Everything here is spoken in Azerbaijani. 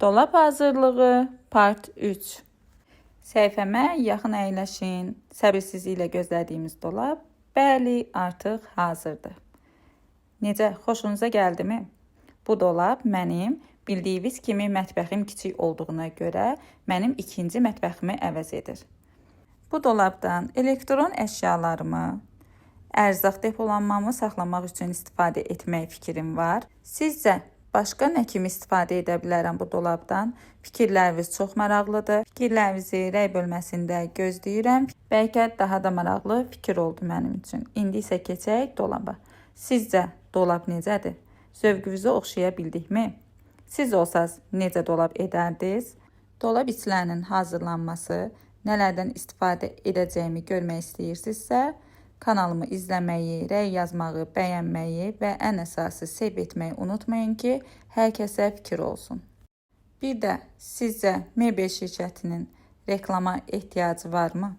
Dolab hazırlığı part 3. Səhifəmə yaxın əyləşin. Səbirsizliklə gözlədiyimiz dolab, bəli, artıq hazırdır. Necə, xoşunuza gəldimi? Bu dolab mənim bildiyiniz kimi mətbəxim kiçik olduğuna görə mənim ikinci mətbəximi əvəz edir. Bu dolabdan elektron əşyalarımı, ərzaq depolanmamı saxlamaq üçün istifadə etmək fikrim var. Sizcə, başqa nə kimi istifadə edə bilərəm bu dolabdan? Fikirləriniz çox maraqlıdır. Fikirlərinizi rəy bölməsində gözləyirəm. Bəlkə daha da maraqlı fikir oldu mənim üçün. İndi isə keçək dolaba. Sizcə, dolab necədir? Zövqünüzə oxşaya bildikmi? Siz olsaz, necə dolab edərdiniz? Dolab içlərinin hazırlanması, nələrdən istifadə edəcəyimi görmək istəyirsinizsə, kanalımı izləməyi, rəy yazmağı, bəyənməyi və ən əsası sev etməyi unutmayın ki, hər kəsə fikir olsun. Bir də sizcə mebel şirkətinin reklama ehtiyacı varmı?